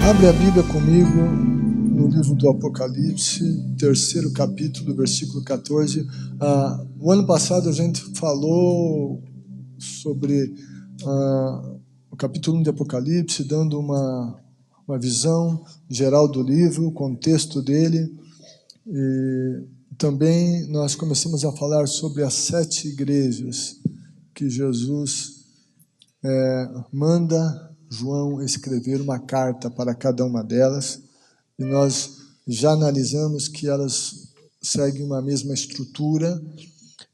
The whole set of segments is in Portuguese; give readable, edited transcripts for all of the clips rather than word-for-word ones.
Abre a Bíblia comigo no livro do Apocalipse, 3º capítulo, versículo 14. O ano passado a gente falou sobre o capítulo 1 de Apocalipse, dando uma visão geral do livro, o contexto dele. E também nós começamos a falar sobre as 7 igrejas que Jesus manda João escrever uma carta para cada uma delas, e nós já analisamos que elas seguem uma mesma estrutura,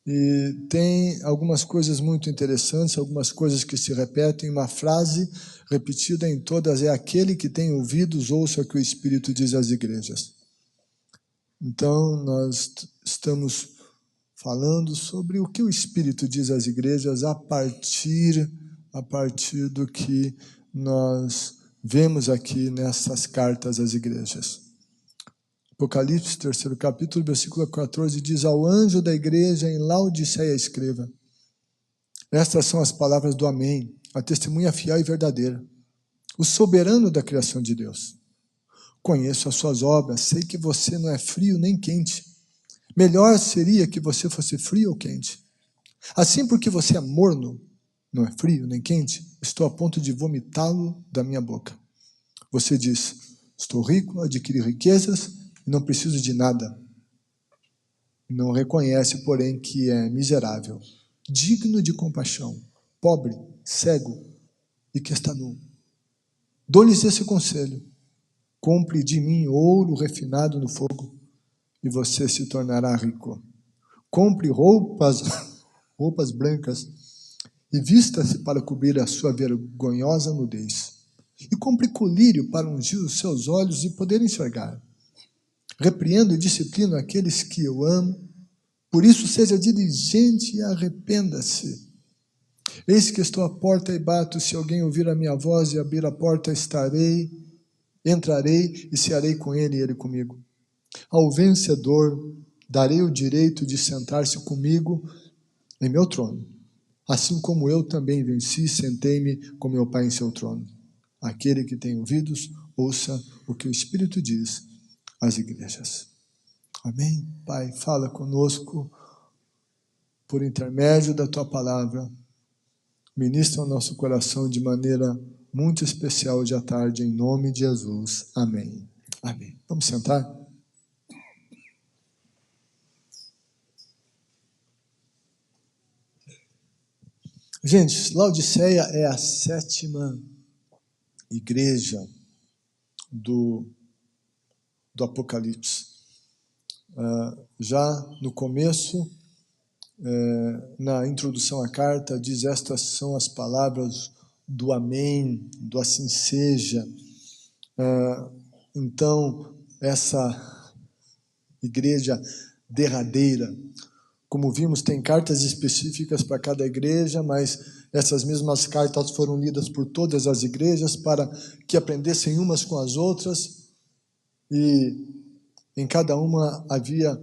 e tem algumas coisas muito interessantes, algumas coisas que se repetem. Uma frase repetida em todas é: aquele que tem ouvidos, ouça o que o Espírito diz às igrejas. Então, nós estamos falando sobre o que o Espírito diz às igrejas a partir do que nós vemos aqui nessas cartas às igrejas. Apocalipse, 3º capítulo, versículo 14, diz: ao anjo da igreja em Laodiceia escreva: estas são as palavras do Amém, a testemunha fiel e verdadeira, o soberano da criação de Deus. Conheço as suas obras, sei que você não é frio nem quente. Melhor seria que você fosse frio ou quente. Assim, porque você é morno, não é frio nem quente, estou a ponto de vomitá-lo da minha boca. Você diz: estou rico, adquiri riquezas e não preciso de nada. Não reconhece, porém, que é miserável, digno de compaixão, pobre, cego e que está nu. Dou-lhes esse conselho: compre de mim ouro refinado no fogo, e você se tornará rico. Compre roupas brancas e vista-se para cobrir a sua vergonhosa nudez. E compre colírio para ungir os seus olhos e poder enxergar. Repreendo e disciplino aqueles que eu amo, por isso seja diligente e arrependa-se. Eis que estou à porta e bato, se alguém ouvir a minha voz e abrir a porta, entrarei e cearei com ele e ele comigo. Ao vencedor darei o direito de sentar-se comigo em meu trono, assim como eu também venci e sentei-me com meu Pai em seu trono. Aquele que tem ouvidos, ouça o que o Espírito diz às igrejas. Amém? Pai, fala conosco por intermédio da Tua palavra. Ministra o nosso coração de maneira muito especial hoje à tarde, em nome de Jesus. Amém. Amém. Vamos sentar? Gente, Laodiceia é a 7ª igreja do Apocalipse. Já no começo, na introdução à carta, diz: estas são as palavras do Amém, do assim seja. Então, essa igreja derradeira, como vimos, tem cartas específicas para cada igreja, mas essas mesmas cartas foram lidas por todas as igrejas para que aprendessem umas com as outras, e em cada uma havia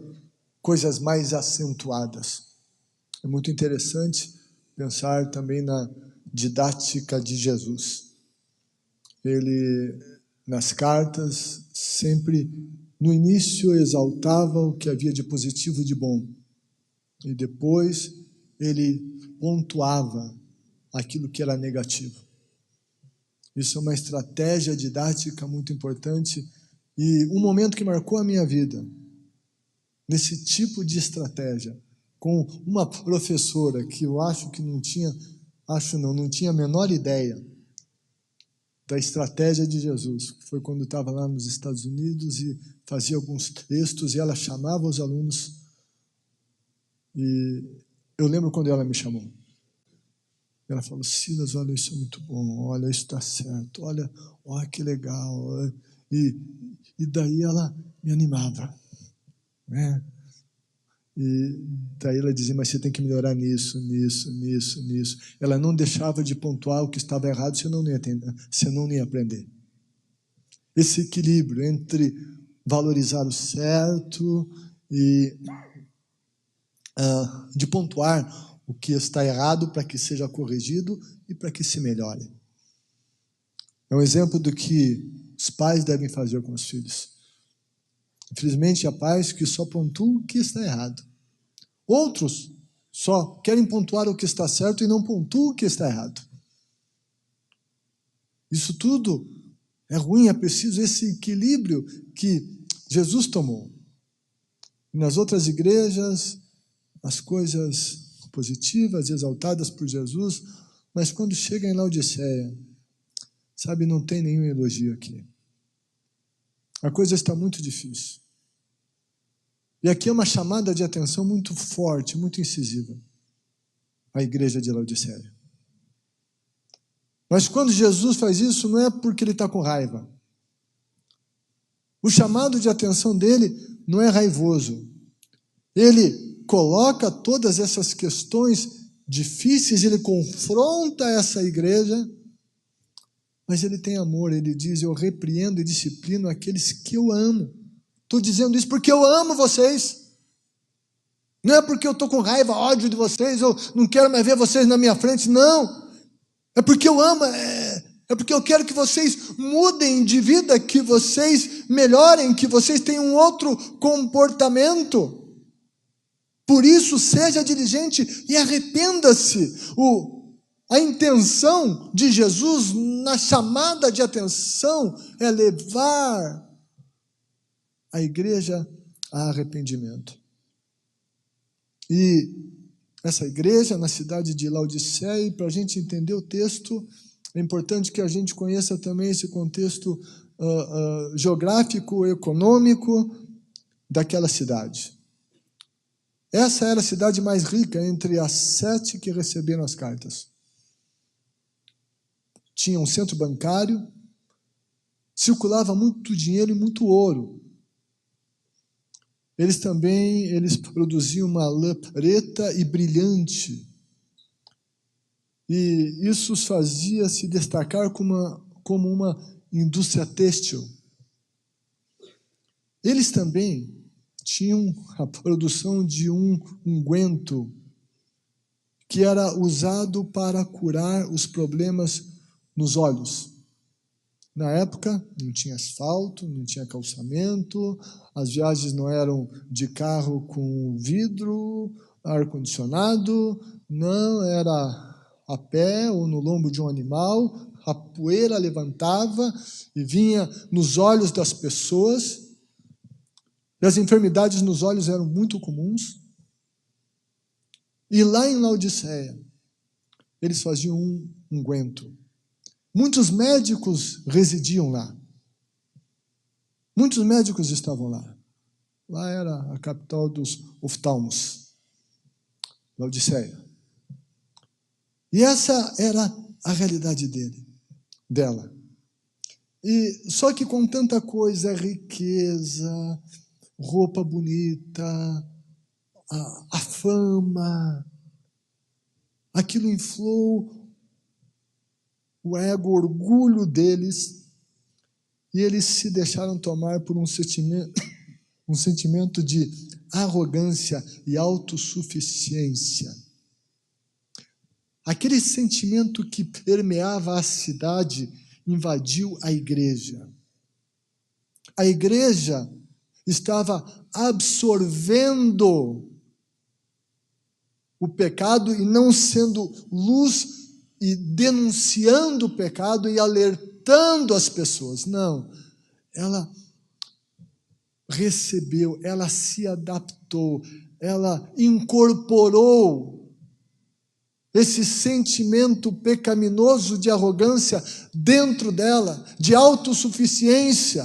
coisas mais acentuadas. É muito interessante pensar também na didática de Jesus. Ele, nas cartas, sempre no início exaltava o que havia de positivo e de bom, e depois ele pontuava aquilo que era negativo. Isso é uma estratégia didática muito importante, e um momento que marcou a minha vida, nesse tipo de estratégia, com uma professora que eu acho que não tinha a menor ideia da estratégia de Jesus. Foi quando estava lá nos Estados Unidos e fazia alguns textos, e ela chamava os alunos. E eu lembro quando ela me chamou. Ela falou: Silas, olha, isso é muito bom, olha, isso está certo, olha que legal. E daí ela me animava, né? E daí ela dizia: mas você tem que melhorar nisso. Ela não deixava de pontuar o que estava errado, você não ia aprender. Esse equilíbrio entre valorizar o certo e de pontuar o que está errado para que seja corrigido e para que se melhore. É um exemplo do que os pais devem fazer com os filhos. Infelizmente, há pais que só pontuam o que está errado. Outros só querem pontuar o que está certo e não pontuam o que está errado. Isso tudo é ruim, é preciso esse equilíbrio que Jesus tomou. Nas outras igrejas, as coisas positivas, exaltadas por Jesus, mas quando chega em Laodiceia, sabe, não tem nenhum elogio aqui. A coisa está muito difícil. E aqui é uma chamada de atenção muito forte, muito incisiva, à igreja de Laodiceia. Mas quando Jesus faz isso, não é porque ele está com raiva. O chamado de atenção dele não é raivoso. Ele coloca todas essas questões difíceis, ele confronta essa igreja, mas ele tem amor, ele diz, eu repreendo e disciplino aqueles que eu amo. Estou dizendo isso porque eu amo vocês. Não é porque eu estou com raiva, ódio de vocês, eu não quero mais ver vocês na minha frente, não. É porque eu amo, é porque eu quero que vocês mudem de vida, que vocês melhorem, que vocês tenham um outro comportamento. Por isso, seja diligente e arrependa-se. A intenção de Jesus na chamada de atenção é levar a igreja a arrependimento. E essa igreja na cidade de Laodiceia, para a gente entender o texto, é importante que a gente conheça também esse contexto geográfico, econômico daquela cidade. Essa era a cidade mais rica entre as 7 que receberam as cartas. Tinha um centro bancário, circulava muito dinheiro e muito ouro. Eles produziam uma lã preta e brilhante. E isso os fazia se destacar como uma indústria têxtil. Eles também tinham a produção de um unguento que era usado para curar os problemas nos olhos. Na época, não tinha asfalto, não tinha calçamento, as viagens não eram de carro com vidro, ar-condicionado, não era a pé ou no lombo de um animal, a poeira levantava e vinha nos olhos das pessoas, e as enfermidades nos olhos eram muito comuns. E lá em Laodiceia, eles faziam um unguento. Muitos médicos residiam lá. Muitos médicos estavam lá. Lá era a capital dos oftalmos, Laodiceia. E essa era a realidade dela. E só que com tanta coisa, riqueza, roupa bonita, a fama, aquilo inflou o ego, o orgulho deles, e eles se deixaram tomar por um sentimento de arrogância e autossuficiência. Aquele sentimento que permeava a cidade invadiu a igreja. A igreja estava absorvendo o pecado e não sendo luz e denunciando o pecado e alertando as pessoas. Não, ela recebeu, ela se adaptou, ela incorporou esse sentimento pecaminoso de arrogância dentro dela, de autossuficiência.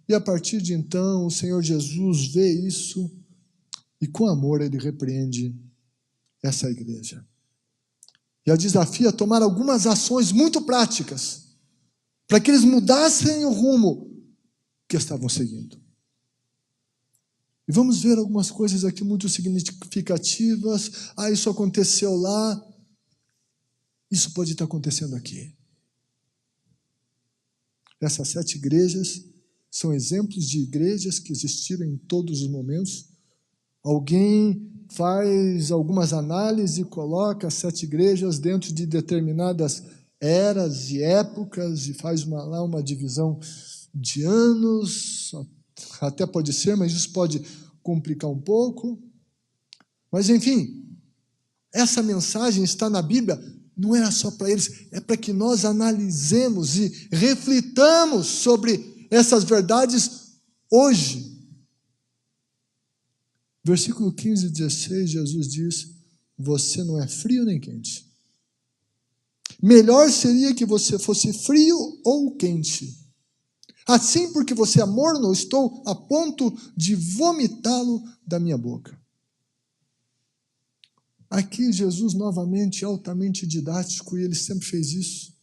E a partir de então, o Senhor Jesus vê isso e com amor ele repreende essa igreja. E a desafia a tomar algumas ações muito práticas para que eles mudassem o rumo que estavam seguindo. E vamos ver algumas coisas aqui muito significativas. Isso aconteceu lá. Isso pode estar acontecendo aqui. Essas 7 igrejas são exemplos de igrejas que existiram em todos os momentos. Alguém faz algumas análises e coloca as 7 igrejas dentro de determinadas eras e épocas, e faz lá uma divisão de anos, até pode ser, mas isso pode complicar um pouco. Mas, enfim, essa mensagem está na Bíblia, não era só para eles, é para que nós analisemos e reflitamos sobre essas verdades hoje. Versículo 15 e 16, Jesus diz: você não é frio nem quente. Melhor seria que você fosse frio ou quente. Assim, porque você é morno, estou a ponto de vomitá-lo da minha boca. Aqui Jesus novamente altamente didático, e ele sempre fez isso.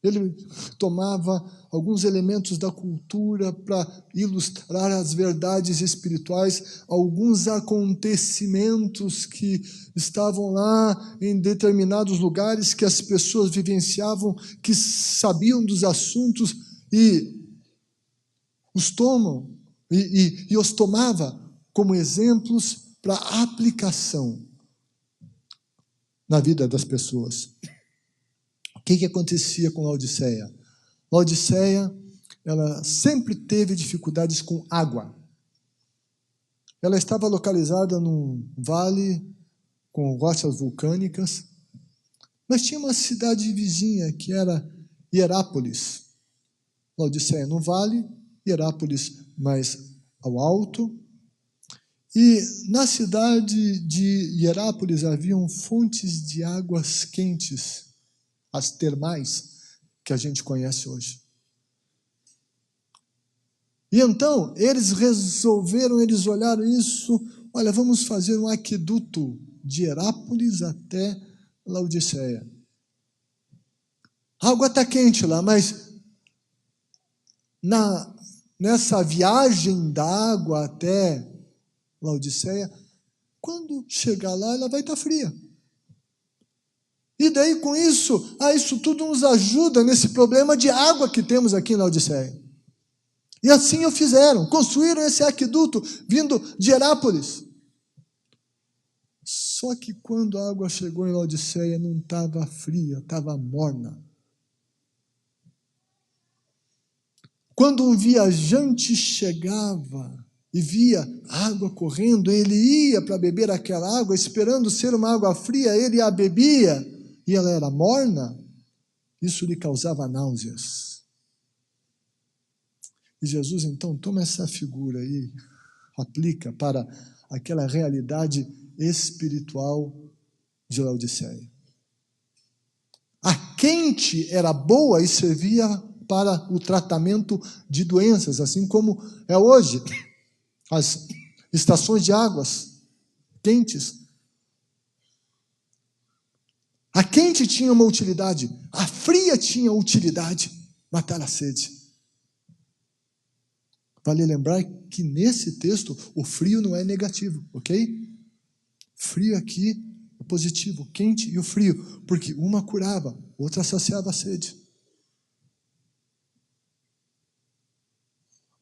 Ele tomava alguns elementos da cultura para ilustrar as verdades espirituais, alguns acontecimentos que estavam lá em determinados lugares que as pessoas vivenciavam, que sabiam dos assuntos e os tomam e os tomava como exemplos para aplicação na vida das pessoas. O que acontecia com Laodiceia? Laodiceia, ela sempre teve dificuldades com água. Ela estava localizada num vale com rochas vulcânicas, mas tinha uma cidade vizinha que era Hierápolis. Laodiceia no vale, Hierápolis mais ao alto. E na cidade de Hierápolis haviam fontes de águas quentes, as termais que a gente conhece hoje. E então, eles olharam isso, olha, vamos fazer um aqueduto de Hierápolis até Laodiceia. A água está quente lá, mas nessa viagem da água até Laodiceia, quando chegar lá, ela vai estar fria. E daí, com isso, isso tudo nos ajuda nesse problema de água que temos aqui em Laodiceia. E assim o fizeram, construíram esse aqueduto vindo de Hierápolis. Só que quando a água chegou em Laodiceia, não estava fria, estava morna. Quando um viajante chegava e via água correndo, ele ia para beber aquela água, esperando ser uma água fria, ele a bebia, e ela era morna, isso lhe causava náuseas. E Jesus, então, toma essa figura e aplica para aquela realidade espiritual de Laodiceia. A quente era boa e servia para o tratamento de doenças, assim como é hoje. As estações de águas quentes. A quente tinha uma utilidade, a fria tinha utilidade, matar a sede. Vale lembrar que nesse texto o frio não é negativo, ok? Frio aqui é positivo, quente e o frio, porque uma curava, outra saciava a sede.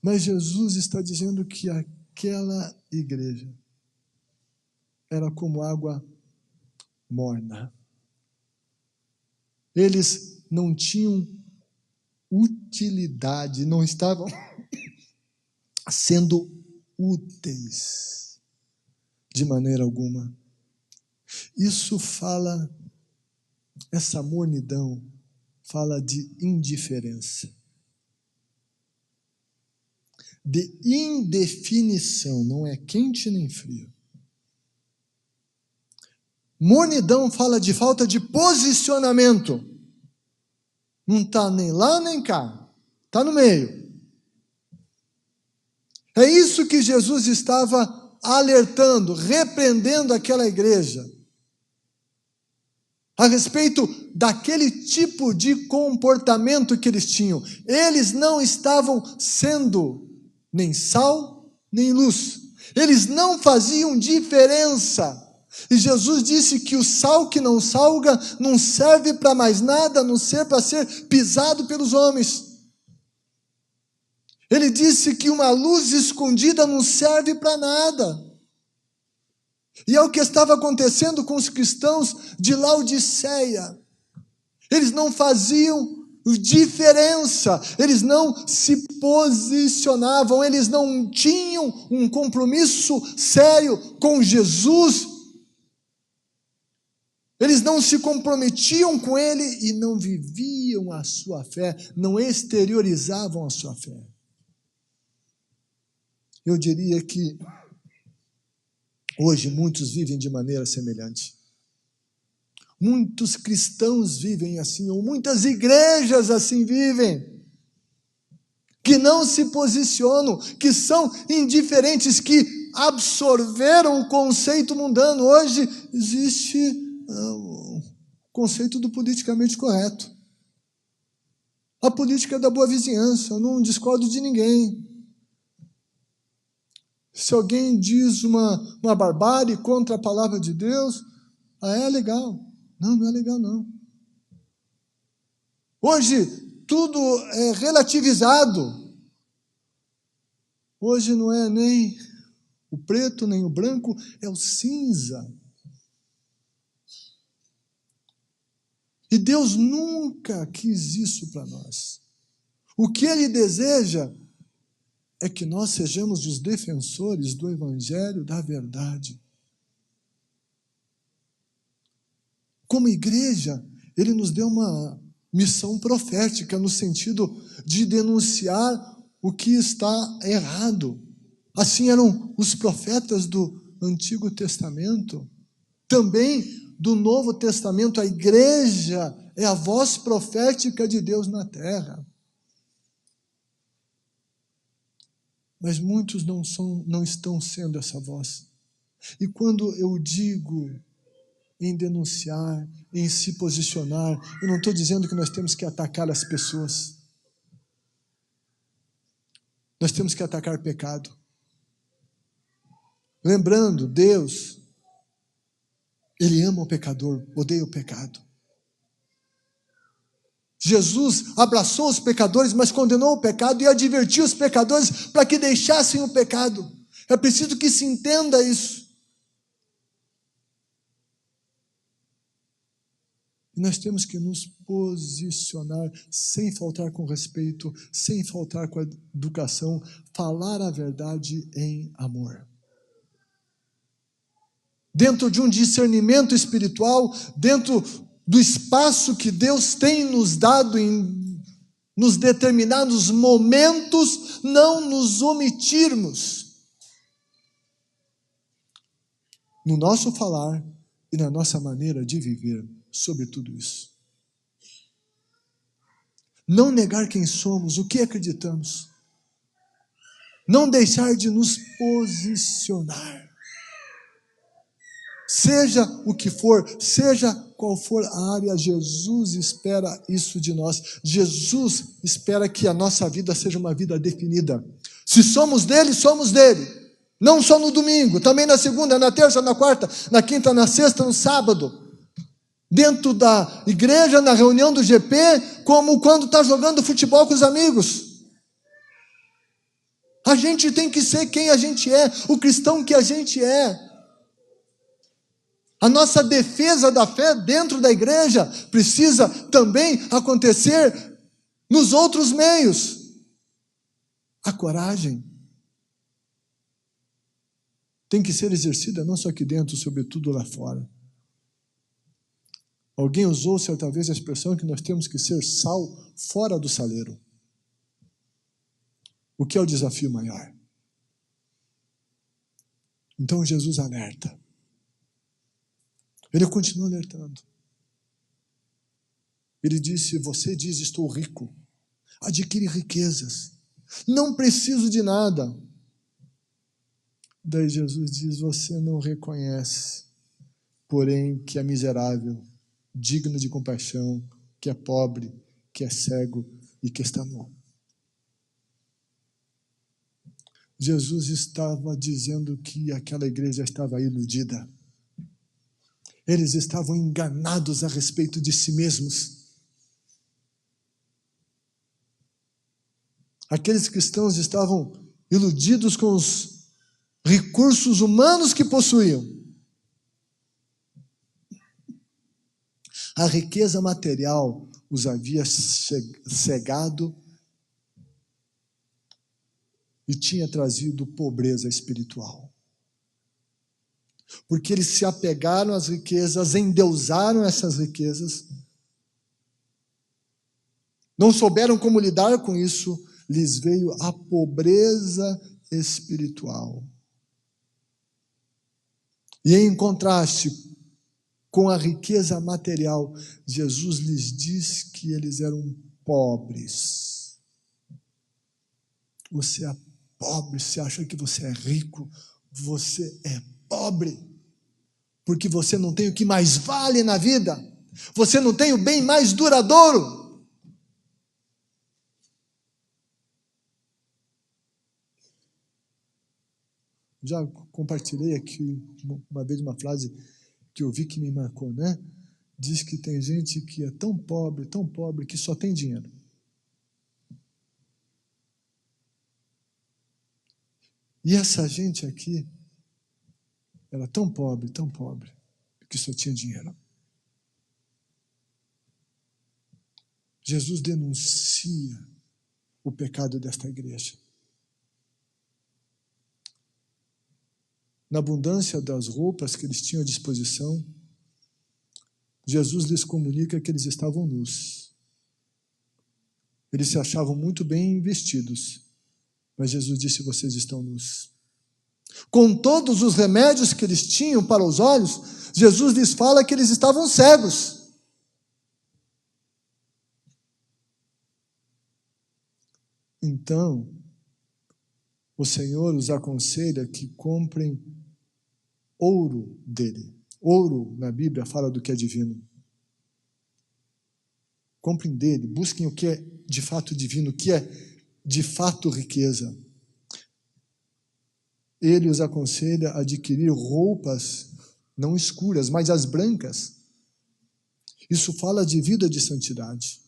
Mas Jesus está dizendo que aquela igreja era como água morna. Eles não tinham utilidade, não estavam sendo úteis de maneira alguma. Isso fala, essa mornidão fala de indiferença, de indefinição, não é quente nem frio. Mornidão fala de falta de posicionamento. Não está nem lá nem cá, está no meio. É isso que Jesus estava alertando, repreendendo aquela igreja, a respeito daquele tipo de comportamento que eles tinham. Eles não estavam sendo nem sal, nem luz. Eles não faziam diferença. E Jesus disse que o sal que não salga não serve para mais nada, a não ser para ser pisado pelos homens. Ele disse que uma luz escondida não serve para nada. E é o que estava acontecendo com os cristãos de Laodiceia. Eles não faziam diferença, eles não se posicionavam, eles não tinham um compromisso sério com Jesus, eles não se comprometiam com Ele e não viviam a sua fé, não exteriorizavam a sua fé. Eu diria que hoje muitos vivem de maneira semelhante. Muitos cristãos vivem assim, ou muitas igrejas assim vivem, que não se posicionam, que são indiferentes, que absorveram o conceito mundano. Hoje existe o conceito do politicamente correto. A política da boa vizinhança, eu não discordo de ninguém. Se alguém diz uma barbárie contra a palavra de Deus, é legal. Não, não é legal não. Hoje tudo é relativizado. Hoje não é nem o preto, nem o branco, é o cinza. E Deus nunca quis isso para nós. O que Ele deseja é que nós sejamos os defensores do Evangelho da verdade. Como igreja, Ele nos deu uma missão profética, no sentido de denunciar o que está errado. Assim eram os profetas do Antigo Testamento. Também do Novo Testamento, a igreja é a voz profética de Deus na terra. Mas muitos não estão sendo essa voz. E quando eu digo em denunciar, em se posicionar, eu não estou dizendo que nós temos que atacar as pessoas. Nós temos que atacar pecado. Lembrando, Deus, Ele ama o pecador, odeia o pecado. Jesus abraçou os pecadores, mas condenou o pecado e advertiu os pecadores para que deixassem o pecado. É preciso que se entenda isso. E nós temos que nos posicionar sem faltar com respeito, sem faltar com educação, falar a verdade em amor. Dentro de um discernimento espiritual, dentro do espaço que Deus tem nos dado nos determinados momentos, não nos omitirmos no nosso falar e na nossa maneira de viver sobre tudo isso. Não negar quem somos, o que acreditamos. Não deixar de nos posicionar. Seja o que for, seja qual for a área, Jesus espera isso de nós. Jesus espera que a nossa vida seja uma vida definida. Se somos dele, somos dele. Não só no domingo, também na segunda, na terça, na quarta, na quinta, na sexta, no sábado. Dentro da igreja, na reunião do GP, como quando está jogando futebol com os amigos. A gente tem que ser quem a gente é, o cristão que a gente é. A nossa defesa da fé dentro da igreja precisa também acontecer nos outros meios. A coragem tem que ser exercida não só aqui dentro, sobretudo lá fora. Alguém usou certa vez a expressão que nós temos que ser sal fora do saleiro. O que é o desafio maior? Então Jesus alerta. Ele continua alertando. Ele disse, você diz, estou rico, adquire riquezas, não preciso de nada. Daí Jesus diz, você não reconhece, porém que é miserável, digno de compaixão, que é pobre, que é cego e que está nu. Jesus estava dizendo que aquela igreja estava iludida. Eles estavam enganados a respeito de si mesmos. Aqueles cristãos estavam iludidos com os recursos humanos que possuíam. A riqueza material os havia cegado e tinha trazido pobreza espiritual. Porque eles se apegaram às riquezas, endeusaram essas riquezas, não souberam como lidar com isso, lhes veio a pobreza espiritual. E em contraste com a riqueza material, Jesus lhes diz que eles eram pobres. Você é pobre, você acha que você é rico, você é pobre, porque você não tem o que mais vale na vida, você não tem o bem mais duradouro. Já compartilhei aqui uma vez uma frase que eu vi que me marcou, né? Diz que tem gente que é tão pobre, que só tem dinheiro. E essa gente aqui era tão pobre, que só tinha dinheiro. Jesus denuncia o pecado desta igreja. Na abundância das roupas que eles tinham à disposição, Jesus lhes comunica que eles estavam nus. Eles se achavam muito bem vestidos, mas Jesus disse: vocês estão nus. Com todos os remédios que eles tinham para os olhos, Jesus lhes fala que eles estavam cegos. Então, o Senhor os aconselha que comprem ouro dele. Ouro, na Bíblia, fala do que é divino. Comprem dele, busquem o que é de fato divino, o que é de fato riqueza. Ele os aconselha a adquirir roupas não escuras, mas as brancas. Isso fala de vida de santidade.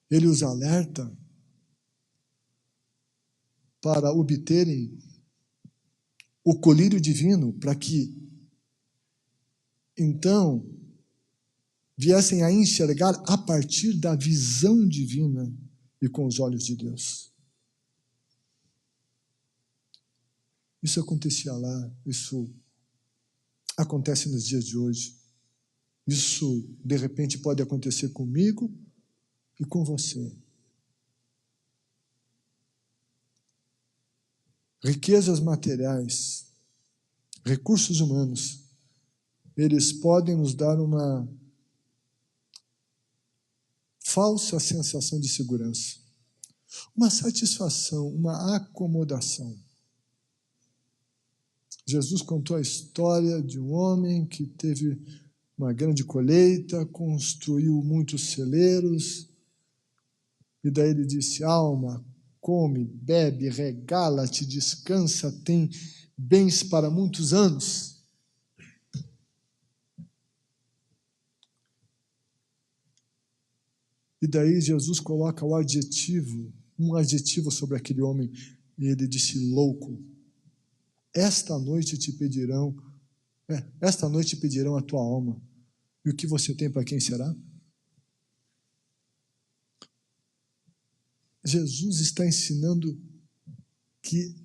Ele os alerta para obterem o colírio divino, para que então viessem a enxergar a partir da visão divina e com os olhos de Deus. Isso acontecia lá, isso acontece nos dias de hoje. Isso, de repente, pode acontecer comigo e com você. Riquezas materiais, recursos humanos, eles podem nos dar uma falsa sensação de segurança, uma satisfação, uma acomodação. Jesus contou a história de um homem que teve uma grande colheita, construiu muitos celeiros, e daí ele disse: alma, come, bebe, regala-te, descansa, tem bens para muitos anos. E daí Jesus coloca um adjetivo sobre aquele homem, e ele disse: louco. Esta noite pedirão a tua alma. E o que você tem para quem será? Jesus está ensinando que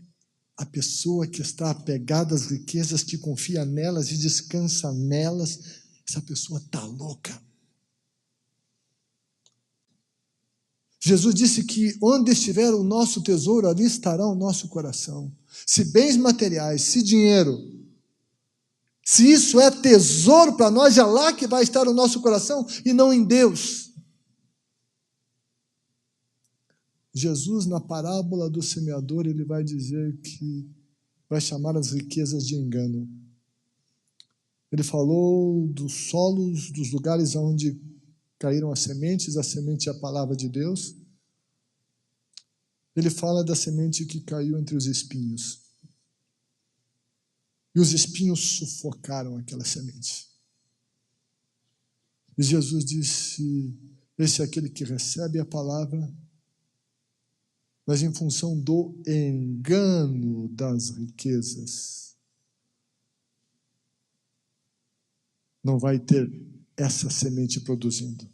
a pessoa que está apegada às riquezas, que confia nelas e descansa nelas, essa pessoa está louca. Jesus disse que onde estiver o nosso tesouro, ali estará o nosso coração. Se bens materiais, se dinheiro, se isso é tesouro para nós, é lá que vai estar o nosso coração e não em Deus. Jesus, na parábola do semeador, ele vai dizer que vai chamar as riquezas de engano. Ele falou dos solos, dos lugares onde caíram as sementes, a semente é a palavra de Deus. Ele fala da semente que caiu entre os espinhos. E os espinhos sufocaram aquela semente. E Jesus disse: esse é aquele que recebe a palavra, mas em função do engano das riquezas, não vai ter essa semente produzindo.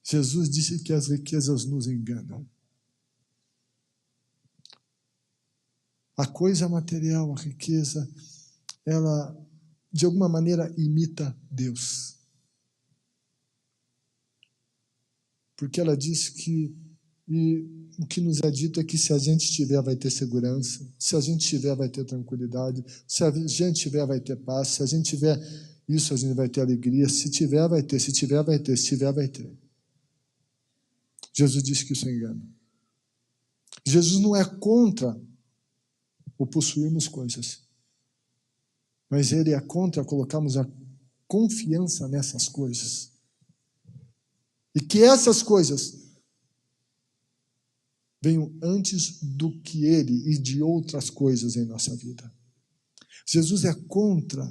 Jesus disse que as riquezas nos enganam. A coisa material, a riqueza, ela de alguma maneira imita Deus. Porque ela diz que o que nos é dito é que se a gente tiver, vai ter segurança, se a gente tiver, vai ter tranquilidade, se a gente tiver, vai ter paz, se a gente tiver isso, a gente vai ter alegria, se tiver, vai ter, se tiver, vai ter, se tiver, vai ter. Jesus disse que isso é engano. Jesus não é contra o possuirmos coisas, mas ele é contra colocarmos a confiança nessas coisas. E que essas coisas venham antes do que ele e de outras coisas em nossa vida. Jesus é contra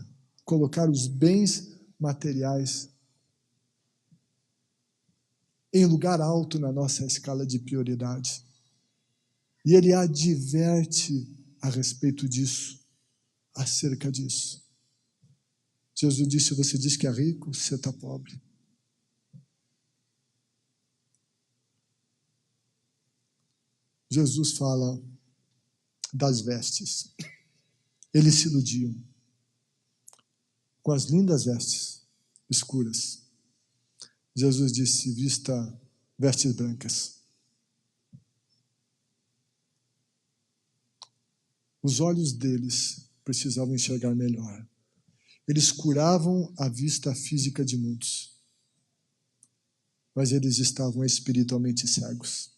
colocar os bens materiais em lugar alto na nossa escala de prioridade. E ele adverte a respeito disso, acerca disso. Jesus disse: você diz que é rico, você está pobre. Jesus fala das vestes. Eles se iludiam com as lindas vestes escuras. Jesus disse: vista vestes brancas. Os olhos deles precisavam enxergar melhor. Eles curavam a vista física de muitos, mas eles estavam espiritualmente cegos,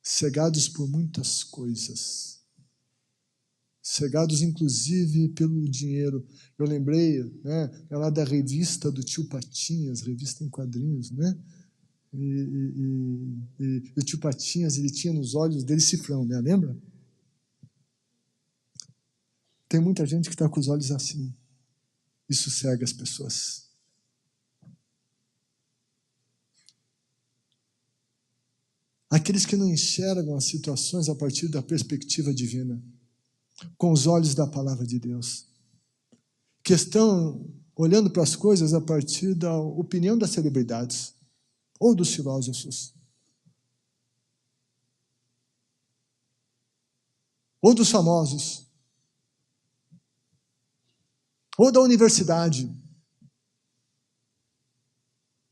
cegados por muitas coisas, cegados inclusive pelo dinheiro. Eu lembrei, lá da revista do tio Patinhas, revista em quadrinhos, né? E o tio Patinhas, ele tinha nos olhos dele cifrão, né? Lembra? Tem muita gente que está com os olhos assim. Isso cega as pessoas. Aqueles que não enxergam as situações a partir da perspectiva divina, com os olhos da palavra de Deus, que estão olhando para as coisas a partir da opinião das celebridades ou dos filósofos, ou dos famosos, ou da universidade,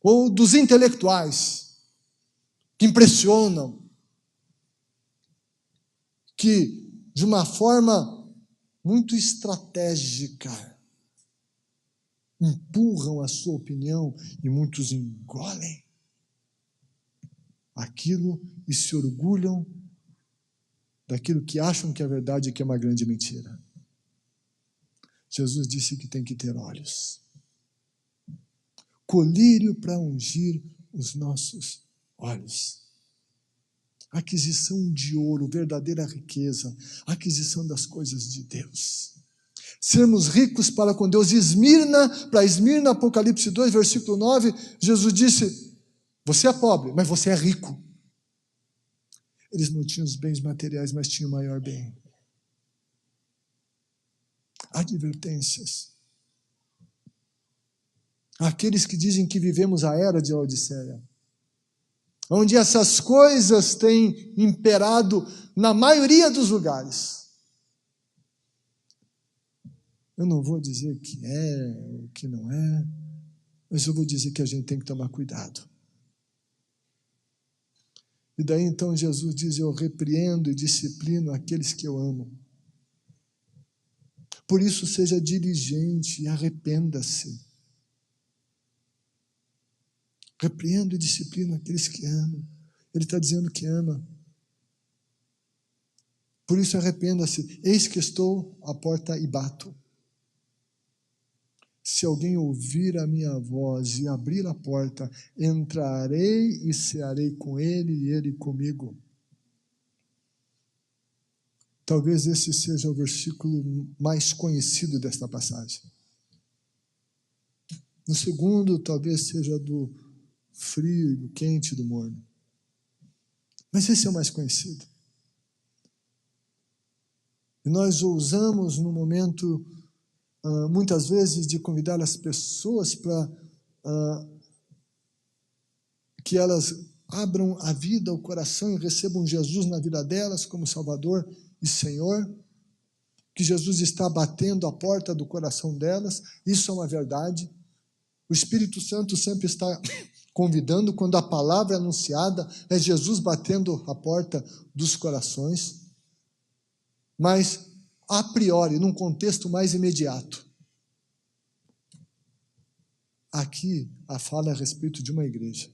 ou dos intelectuais, que impressionam, que de uma forma muito estratégica empurram a sua opinião e muitos engolem aquilo e se orgulham daquilo que acham que é verdade e que é uma grande mentira. Jesus disse que tem que ter olhos. Colírio para ungir os nossos olhos. Aquisição de ouro, verdadeira riqueza, aquisição das coisas de Deus. Sermos ricos para com Deus. Para Esmirna, Apocalipse 2, versículo 9, Jesus disse: você é pobre, mas você é rico. Eles não tinham os bens materiais, mas tinham o maior bem. Advertências. Aqueles que dizem que vivemos a era de Laodiceia, onde essas coisas têm imperado na maioria dos lugares. Eu não vou dizer que é ou que não é, mas eu vou dizer que a gente tem que tomar cuidado. E daí então Jesus diz: eu repreendo e disciplino aqueles que eu amo. Por isso seja diligente e arrependa-se. Repreendo e disciplino aqueles que amam. Ele está dizendo que ama. Por isso arrependa-se. Eis que estou à porta e bato. Se alguém ouvir a minha voz e abrir a porta, entrarei e cearei com ele e ele comigo. Talvez esse seja o versículo mais conhecido desta passagem. No segundo, talvez seja do frio, do quente, do morno. Mas esse é o mais conhecido. E nós o usamos no momento muitas vezes, de convidar as pessoas para que elas abram a vida, o coração e recebam Jesus na vida delas como Salvador e Senhor, que Jesus está batendo a porta do coração delas. Isso é uma verdade. O Espírito Santo sempre está convidando. Quando a palavra é anunciada, é Jesus batendo a porta dos corações. Mas, a priori, num contexto mais imediato, aqui a fala é a respeito de uma igreja.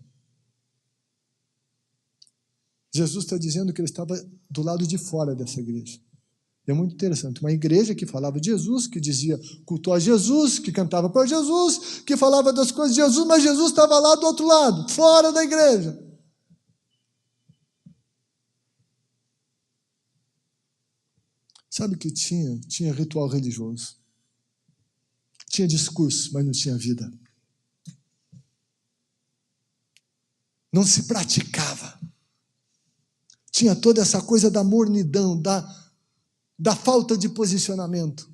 Jesus está dizendo que ele estava do lado de fora dessa igreja. É muito interessante, uma igreja que falava de Jesus, que dizia cultuar Jesus, que cantava para Jesus, que falava das coisas de Jesus, mas Jesus estava lá do outro lado, fora da igreja. Sabe o que tinha? Tinha ritual religioso. Tinha discurso, mas não tinha vida. Não se praticava. Tinha toda essa coisa da mornidão, da falta de posicionamento.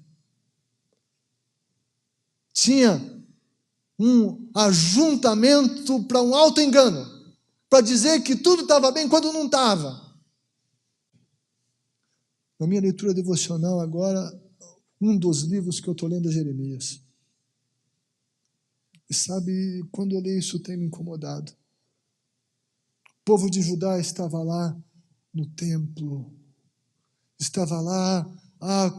Tinha um ajuntamento para um auto-engano, para dizer que tudo estava bem quando não estava. Na minha leitura devocional agora, um dos livros que eu estou lendo é Jeremias. E sabe, quando eu leio isso tem me incomodado. O povo de Judá estava lá no templo, estava lá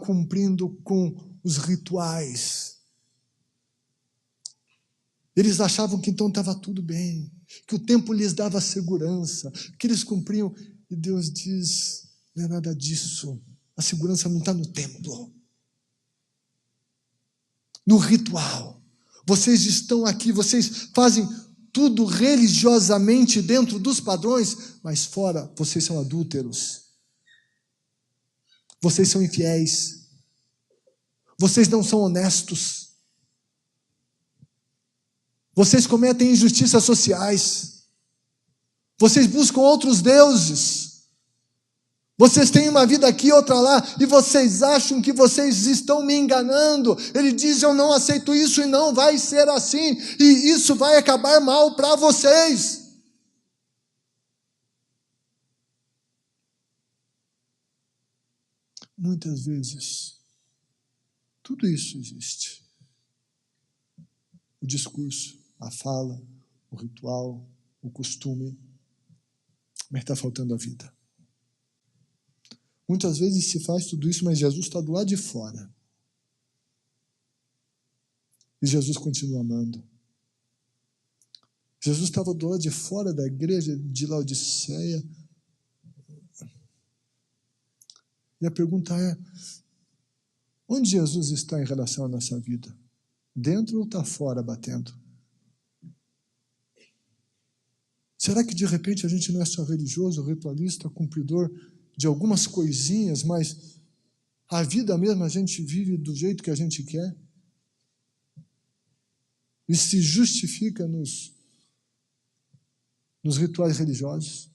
cumprindo com os rituais. Eles achavam que então estava tudo bem, que o templo lhes dava segurança, que eles cumpriam. E Deus diz, não é nada disso. A segurança não está no templo, no ritual. Vocês estão aqui, vocês fazem tudo religiosamente dentro dos padrões, mas fora vocês são adúlteros. Vocês são infiéis. Vocês não são honestos. Vocês cometem injustiças sociais. Vocês buscam outros deuses. Vocês têm uma vida aqui, outra lá, e vocês acham que vocês estão me enganando. Ele diz, eu não aceito isso e não vai ser assim. E isso vai acabar mal para vocês. Muitas vezes, tudo isso existe. O discurso, a fala, o ritual, o costume, mas está faltando a vida. Muitas vezes se faz tudo isso, mas Jesus está do lado de fora. E Jesus continua amando. Jesus estava do lado de fora da igreja de Laodiceia. E a pergunta é, onde Jesus está em relação à nossa vida? Dentro ou está fora batendo? Será que de repente a gente não é só religioso, ritualista, cumpridor de algumas coisinhas, mas a vida mesmo a gente vive do jeito que a gente quer? E se justifica nos rituais religiosos?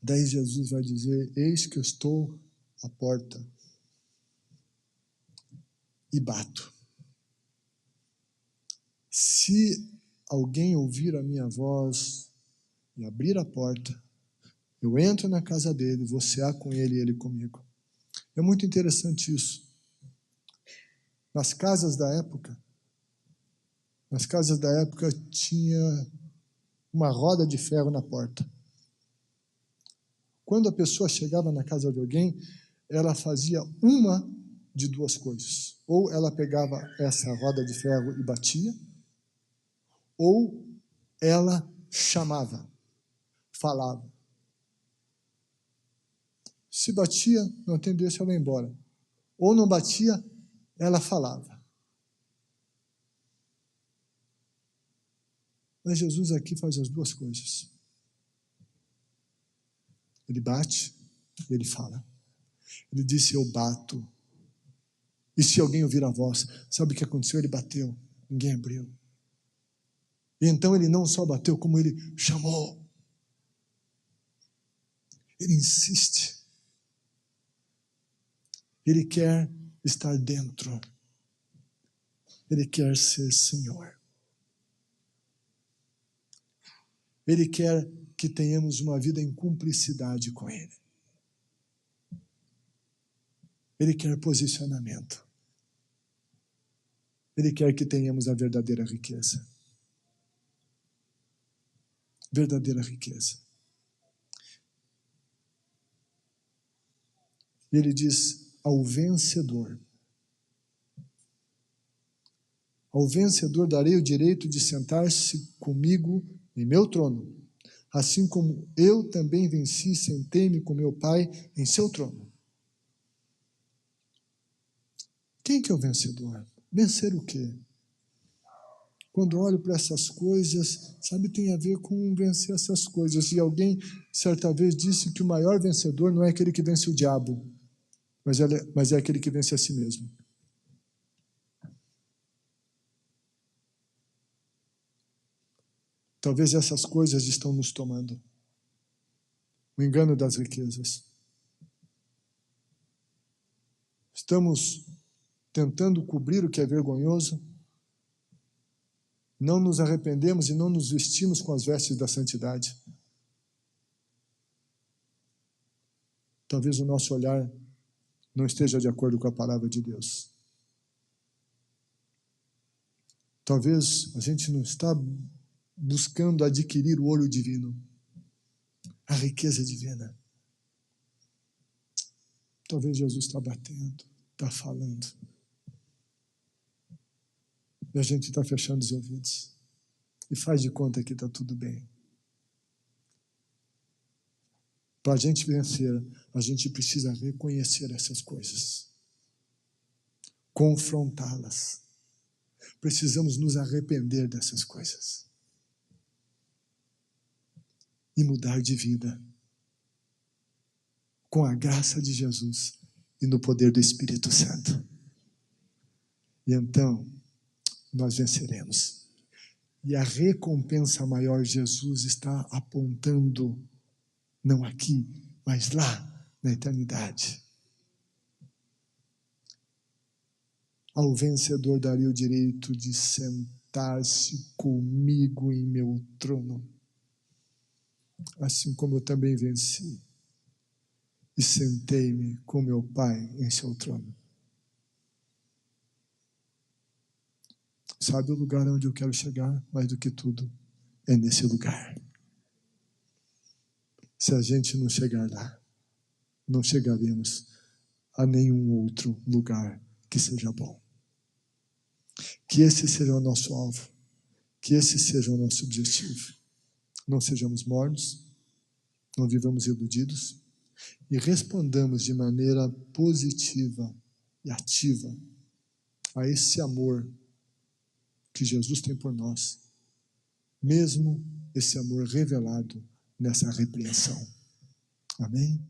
Daí Jesus vai dizer, eis que eu estou à porta e bato. Se alguém ouvir a minha voz e abrir a porta, eu entro na casa dele, vou cear com ele e ele comigo. É muito interessante isso. Nas casas da época tinha uma roda de ferro na porta. Quando a pessoa chegava na casa de alguém, ela fazia uma de duas coisas. Ou ela pegava essa roda de ferro e batia, ou ela chamava, falava. Se batia, não atendesse, ela ia embora. Ou não batia, ela falava. Mas Jesus aqui faz as duas coisas. Ele bate e ele fala. Ele disse, eu bato. E se alguém ouvir a voz, sabe o que aconteceu? Ele bateu, ninguém abriu. E então ele não só bateu, como ele chamou. Ele insiste. Ele quer estar dentro. Ele quer ser Senhor. Ele quer que tenhamos uma vida em cumplicidade com Ele. Ele quer posicionamento. Ele quer que tenhamos a verdadeira riqueza. Verdadeira riqueza. Ele diz ao vencedor darei o direito de sentar-se comigo em meu trono, assim como eu também venci e sentei-me com meu Pai em seu trono. Quem que é o vencedor? Vencer o quê? Quando olho para essas coisas, sabe, tem a ver com vencer essas coisas. E alguém, certa vez, disse que o maior vencedor não é aquele que vence o diabo, mas é aquele que vence a si mesmo. Talvez essas coisas estão nos tomando. O engano das riquezas. Estamos tentando cobrir o que é vergonhoso. Não nos arrependemos e não nos vestimos com as vestes da santidade. Talvez o nosso olhar não esteja de acordo com a palavra de Deus. Talvez a gente não está buscando adquirir o ouro divino, a riqueza divina. Talvez Jesus está batendo, está falando. E a gente está fechando os ouvidos. E faz de conta que está tudo bem. Para a gente vencer, a gente precisa reconhecer essas coisas. Confrontá-las. Precisamos nos arrepender dessas coisas. E mudar de vida. Com a graça de Jesus e no poder do Espírito Santo. E então, nós venceremos. E a recompensa maior, Jesus está apontando, não aqui, mas lá, na eternidade. Ao vencedor daria o direito de sentar-se comigo em meu trono, assim como eu também venci e sentei-me com meu Pai em seu trono. Sabe o lugar onde eu quero chegar? Mais do que tudo, é nesse lugar. Se a gente não chegar lá, não chegaremos a nenhum outro lugar que seja bom. Que esse seja o nosso alvo. Que esse seja o nosso objetivo. Não sejamos mornos, não vivamos iludidos e respondamos de maneira positiva e ativa a esse amor que Jesus tem por nós, mesmo esse amor revelado nessa repreensão. Amém?